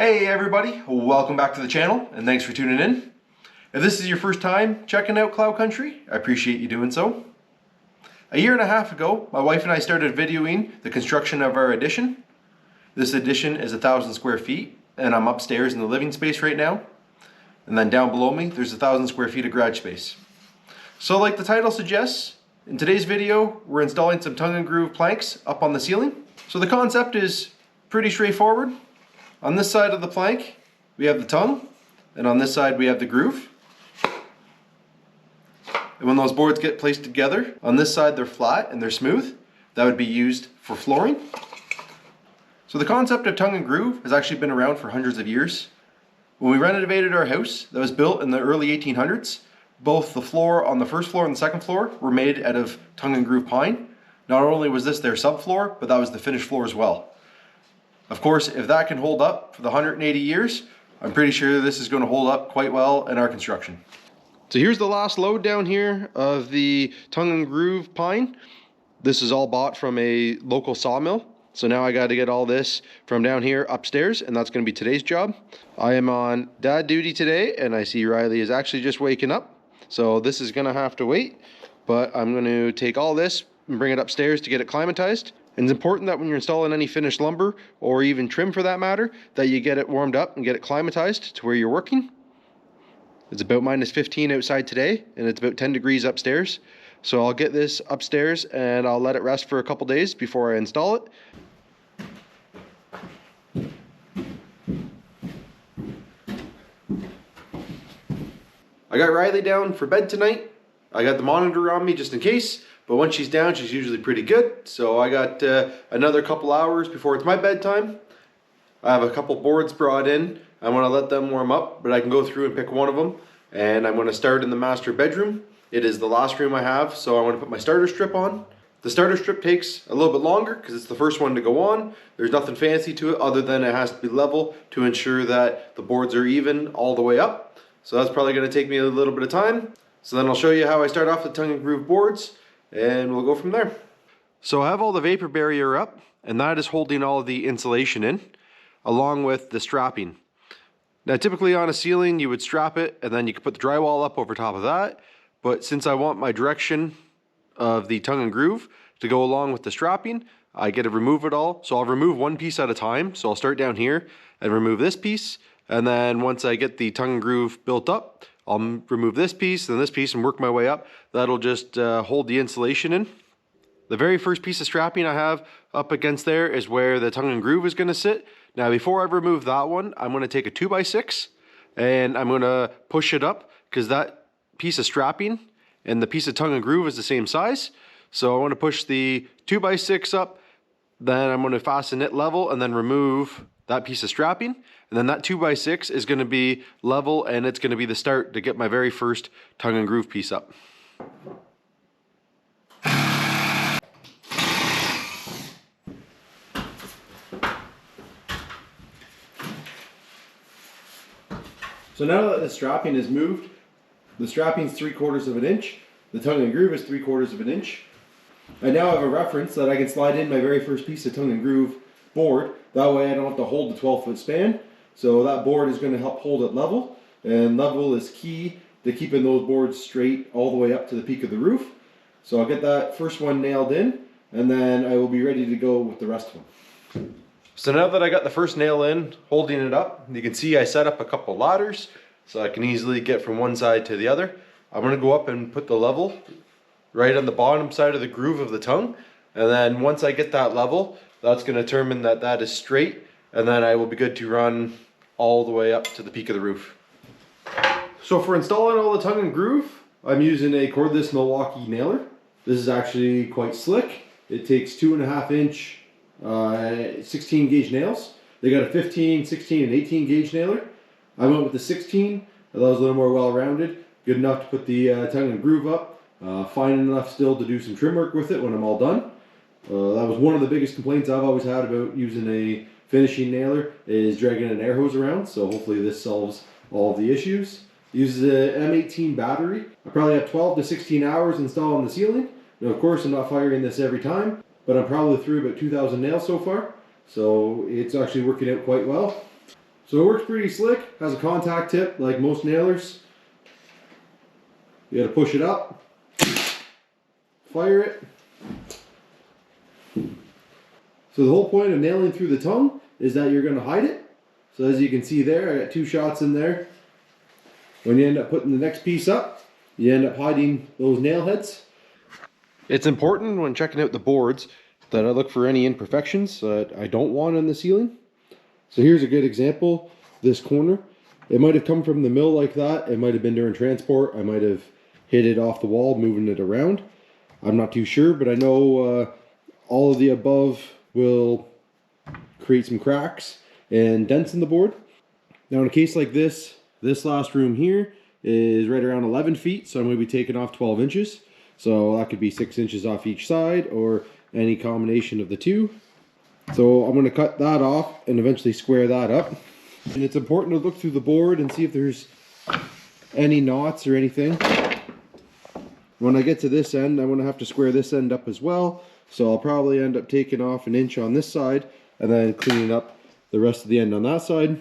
Hey everybody, welcome back to the channel and thanks for tuning in. If this is your first time checking out Cloud Country, I appreciate you doing so. A year and a half ago, my wife and I started videoing the construction of our addition. This addition is 1,000 square feet and I'm upstairs in the living space right now. And then down below me, there's 1,000 square feet of garage space. So like the title suggests, in today's video, we're installing some tongue and groove planks up on the ceiling. So the concept is pretty straightforward. On this side of the plank, we have the tongue, and on this side we have the groove. And when those boards get placed together, on this side they're flat and they're smooth. That would be used for flooring. So the concept of tongue and groove has actually been around for hundreds of years. When we renovated our house that was built in the early 1800s, both the floor on the first floor and the second floor were made out of tongue and groove pine. Not only was this their subfloor, but that was the finished floor as well. Of course, if that can hold up for the 180 years, I'm pretty sure this is going to hold up quite well in our construction. So here's the last load down here of the tongue and groove pine. This is all bought from a local sawmill. So now I got to get all this from down here upstairs, and that's going to be today's job. I am on dad duty today, and I see Riley is actually just waking up. So this is going to have to wait, but I'm going to take all this and bring it upstairs to get it climatized. And it's important that when you're installing any finished lumber, or even trim for that matter, that you get it warmed up and get it climatized to where you're working. It's about -15 outside today, and it's about 10 degrees upstairs. So I'll get this upstairs and I'll let it rest for a couple days before I install it. I got Riley down for bed tonight. I got the monitor on me just in case. But once she's down, she's usually pretty good. So I got another couple hours before it's my bedtime. I have a couple boards brought in. I want to let them warm up, but I can go through and pick one of them. And I'm going to start in the master bedroom. It is the last room I have, so I want to put my starter strip on. The starter strip takes a little bit longer because it's the first one to go on. There's nothing fancy to it other than it has to be level to ensure that the boards are even all the way up. So that's probably going to take me a little bit of time. So then I'll show you how I start off the tongue and groove boards, and we'll go from there. So I have all the vapor barrier up, and that is holding all of the insulation in, along with the strapping. Now typically on a ceiling you would strap it, and then you could put the drywall up over top of that, but since I want my direction of the tongue and groove to go along with the strapping, I get to remove it all. So I'll remove one piece at a time. So I'll start down here and remove this piece, and then once I get the tongue and groove built up, I'll remove this piece, then this piece, and work my way up. That'll just hold the insulation in. The very first piece of strapping I have up against there is where the tongue and groove is going to sit. Now before I remove that one, I'm going to take a 2x6 and I'm going to push it up because that piece of strapping and the piece of tongue and groove is the same size. So I want to push the 2x6 up, then I'm going to fasten it level and then remove that piece of strapping. And then that 2x6 is going to be level, and it's going to be the start to get my very first tongue and groove piece up. So now that the strapping is moved, the strapping is 3/4 of an inch, the tongue and groove is 3/4 of an inch. I now have a reference that I can slide in my very first piece of tongue and groove board. That way I don't have to hold the 12-foot span. So that board is going to help hold it level, and level is key to keeping those boards straight all the way up to the peak of the roof. So I'll get that first one nailed in, and then I will be ready to go with the rest of them. So now that I got the first nail in, holding it up, you can see I set up a couple ladders so I can easily get from one side to the other. I'm going to go up and put the level right on the bottom side of the groove of the tongue, and then once I get that level, that's going to determine that that is straight, and then I will be good to run all the way up to the peak of the roof. So for installing all the tongue and groove, I'm using a cordless Milwaukee nailer. This is actually quite slick. It takes 2.5 inch 16 gauge nails. They got a 15, 16, and 18 gauge nailer. I went with the 16. That was a little more well-rounded. Good enough to put the tongue and groove up. Fine enough still to do some trim work with it when I'm all done. That was one of the biggest complaints I've always had about using a finishing nailer, is dragging an air hose around. So hopefully this solves all of the issues. It uses a M18 battery. I probably have 12 to 16 hours installed on the ceiling. Now of course I'm not firing this every time, but I'm probably through about 2,000 nails so far. So it's actually working out quite well. So it works pretty slick, has a contact tip like most nailers. You gotta push it up, fire it. So the whole point of nailing through the tongue is that you're gonna hide it. So as you can see there, I got 2 shots in there. When you end up putting the next piece up, you end up hiding those nail heads. It's important when checking out the boards that I look for any imperfections that I don't want in the ceiling. So here's a good example, this corner. It might have come from the mill like that. It might have been during transport. I might have hit it off the wall, moving it around. I'm not too sure, but I know all of the above will create some cracks and dents in the board. Now in a case like this last room here is right around 11 feet, so I'm going to be taking off 12 inches. So that could be 6 inches off each side or any combination of the two. So I'm going to cut that off and eventually square that up. And it's important to look through the board and see if there's any knots or anything. When I get to this end, I'm going to have to square this end up as well. So I'll probably end up taking off 1 inch on this side and then cleaning up the rest of the end on that side.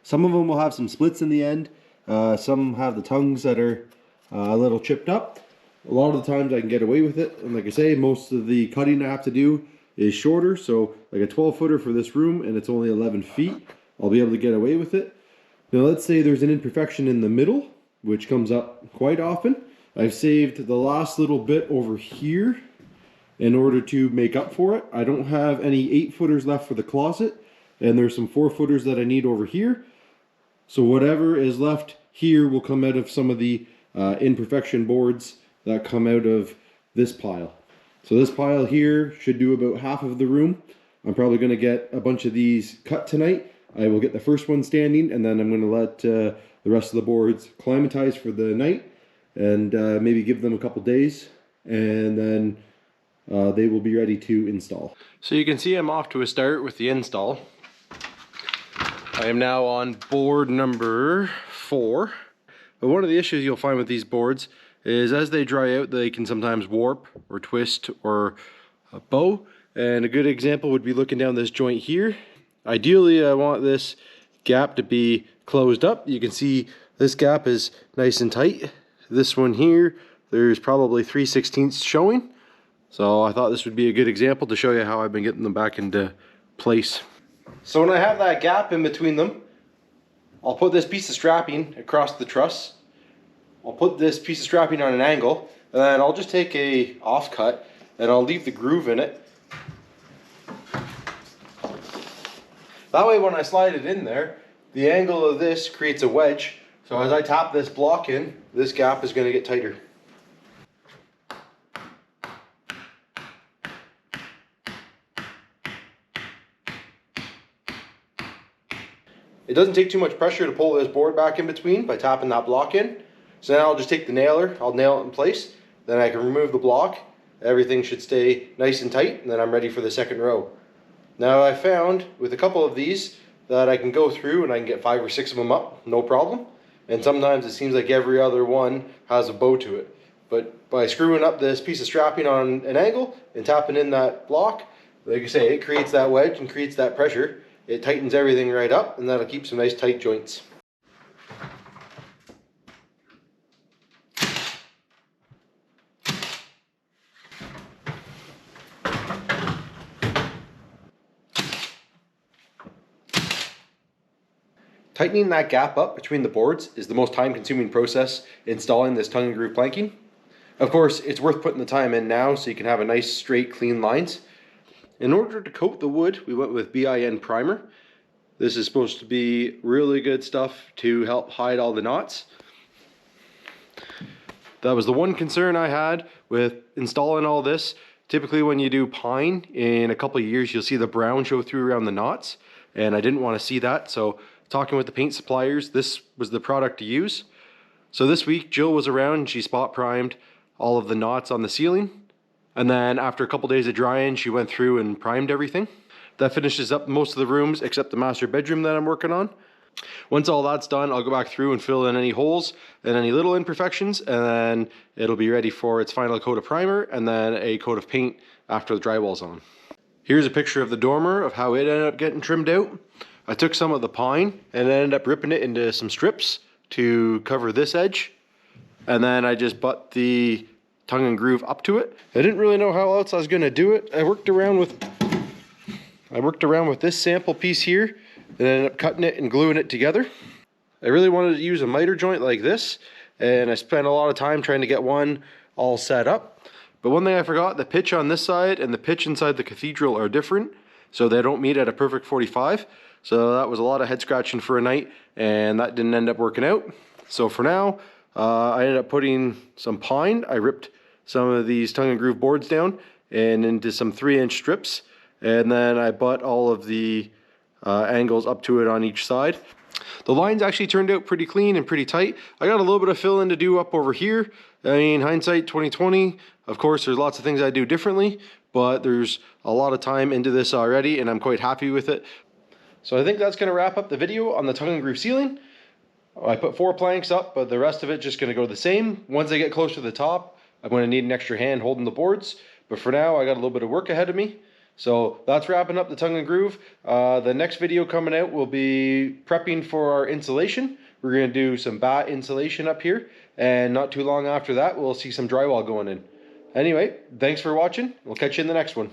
Some of them will have some splits in the end. Some have the tongues that are a little chipped up. A lot of the times I can get away with it. And like I say, most of the cutting I have to do is shorter. So like a 12 footer for this room and it's only 11 feet. I'll be able to get away with it. Now let's say there's an imperfection in the middle, which comes up quite often. I've saved the last little bit over here in order to make up for it. I don't have any 8 footers left for the closet. And there's some 4 footers that I need over here. So whatever is left here will come out of some of the imperfection boards that come out of this pile. So this pile here should do about half of the room. I'm probably going to get a bunch of these cut tonight. I will get the first one standing and then I'm going to let the rest of the boards climatize for the night and maybe give them a couple days and then they will be ready to install. So you can see I'm off to a start with the install. I am now on board number 4. But one of the issues you'll find with these boards is as they dry out, they can sometimes warp or twist or bow. And a good example would be looking down this joint here. Ideally, I want this gap to be closed up. You can see this gap is nice and tight. This one here, there's probably 3/16 showing. So I thought this would be a good example to show you how I've been getting them back into place. So when I have that gap in between them, I'll put this piece of strapping across the truss. I'll put this piece of strapping on an angle, and then I'll just take a offcut and I'll leave the groove in it. That way when I slide it in there, the angle of this creates a wedge. So as I tap this block in, this gap is going to get tighter. It doesn't take too much pressure to pull this board back in between by tapping that block in. So now I'll just take the nailer, I'll nail it in place, then I can remove the block. Everything should stay nice and tight, and then I'm ready for the second row. Now I found with a couple of these that I can go through and I can get 5 or 6 of them up, no problem. And sometimes it seems like every other one has a bow to it. But by screwing up this piece of strapping on an angle and tapping in that block, like I say, it creates that wedge and creates that pressure. It tightens everything right up, and that'll keep some nice tight joints. Tightening that gap up between the boards is the most time-consuming process installing this tongue and groove planking. Of course, it's worth putting the time in now so you can have a nice straight clean lines. In order to coat the wood, we went with BIN primer. This is supposed to be really good stuff to help hide all the knots. That was the one concern I had with installing all this. Typically when you do pine, in a couple of years you'll see the brown show through around the knots, and I didn't want to see that, so talking with the paint suppliers, this was the product to use. So this week Jill was around and she spot primed all of the knots on the ceiling. And then after a couple days of drying, she went through and primed everything. That finishes up most of the rooms except the master bedroom that I'm working on. Once all that's done, I'll go back through and fill in any holes and any little imperfections, and then it'll be ready for its final coat of primer and then a coat of paint after the drywall's on. Here's a picture of the dormer of how it ended up getting trimmed out. I took some of the pine and ended up ripping it into some strips to cover this edge. And then I just butt the tongue and groove up to it. I didn't really know how else I was gonna do it. I worked around with this sample piece here and ended up cutting it and gluing it together. I really wanted to use a miter joint like this, and I spent a lot of time trying to get one all set up. But one thing I forgot, the pitch on this side and the pitch inside the cathedral are different, so they don't meet at a perfect 45. So that was a lot of head scratching for a night, and that didn't end up working out. So for now, I ended up putting some pine. I ripped some of these tongue and groove boards down and into some 3-inch strips, and then I butt all of the angles up to it on each side. The lines actually turned out pretty clean and pretty tight. I got a little bit of fill in to do up over here. I mean, hindsight 2020, of course there's lots of things I do differently, but there's a lot of time into this already and I'm quite happy with it. So I think that's going to wrap up the video on the tongue and groove ceiling. I put 4 planks up, but the rest of it just going to go the same. Once I get close to the top, I'm going to need an extra hand holding the boards. But for now, I got a little bit of work ahead of me. So that's wrapping up the tongue and groove. The next video coming out will be prepping for our insulation. We're going to do some bat insulation up here. And not too long after that, we'll see some drywall going in. Anyway, thanks for watching. We'll catch you in the next one.